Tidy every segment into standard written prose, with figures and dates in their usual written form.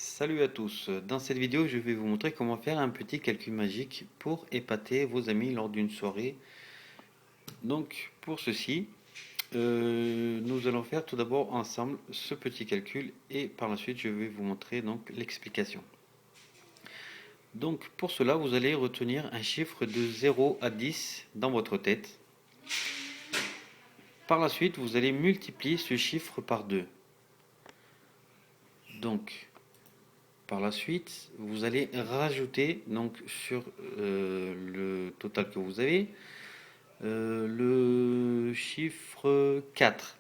Salut à tous, dans cette vidéo je vais vous montrer comment faire un petit calcul magique pour épater vos amis lors d'une soirée. Donc pour ceci, nous allons faire tout d'abord ensemble ce petit calcul et par la suite je vais vous montrer donc l'explication. Donc pour cela vous allez retenir un chiffre de 0 à 10 dans votre tête. Par la suite vous allez multiplier ce chiffre par 2. Donc par la suite, vous allez rajouter donc sur le total que vous avez le chiffre 4.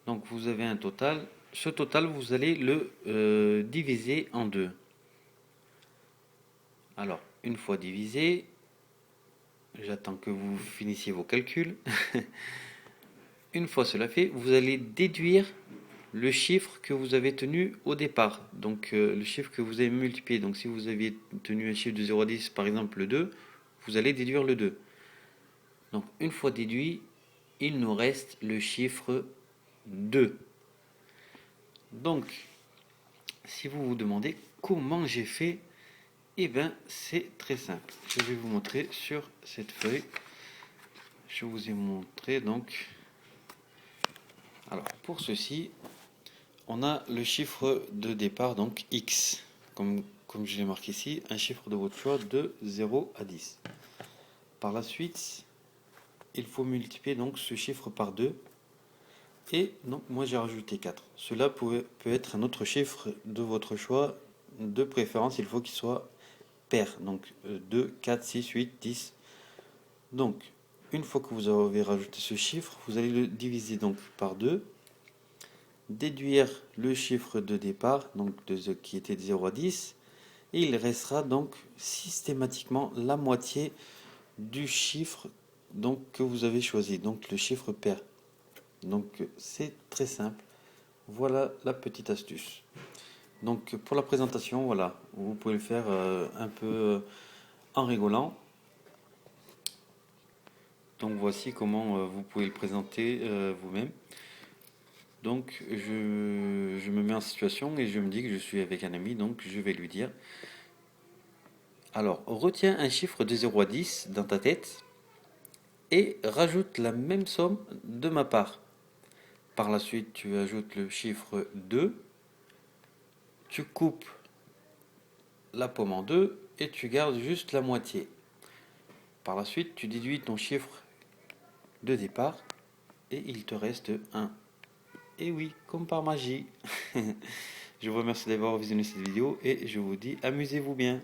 Donc vous avez un total. Ce total, vous allez le diviser en 2. Alors, une fois divisé, j'attends que vous finissiez vos calculs. Une fois cela fait, vous allez déduire le chiffre que vous avez tenu au départ, donc le chiffre que vous avez multiplié. Donc si vous aviez tenu un chiffre de 0 à 10, par exemple le 2, vous allez déduire le 2. Donc une fois déduit, il nous reste le chiffre 2. Donc, si vous vous demandez comment j'ai fait, eh bien c'est très simple. Je vais vous montrer sur cette feuille. Je vous ai montré donc. Alors pour ceci, on a le chiffre de départ, donc x, comme je l'ai marqué ici, un chiffre de votre choix de 0 à 10. Par la suite, il faut multiplier donc ce chiffre par 2. Et donc moi j'ai rajouté 4. Cela peut être un autre chiffre de votre choix. De préférence, il faut qu'il soit pair. Donc 2, 4, 6, 8, 10. Donc, une fois que vous avez rajouté ce chiffre, vous allez le diviser donc par 2. Déduire le chiffre de départ, donc qui était de 0 à 10, et il restera donc systématiquement la moitié du chiffre donc, que vous avez choisi, donc le chiffre pair. Donc c'est très simple, voilà la petite astuce. Donc pour la présentation, voilà, vous pouvez le faire un peu en rigolant. Donc voici comment vous pouvez le présenter vous-même. Donc je me mets en situation et je me dis que je suis avec un ami, donc je vais lui dire. Alors, retiens un chiffre de 0 à 10 dans ta tête et rajoute la même somme de ma part. Par la suite, tu ajoutes le chiffre 2, tu coupes la pomme en deux et tu gardes juste la moitié. Par la suite, tu déduis ton chiffre de départ et il te reste 1. Et oui, comme par magie. Je vous remercie d'avoir visionné cette vidéo et je vous dis amusez-vous bien.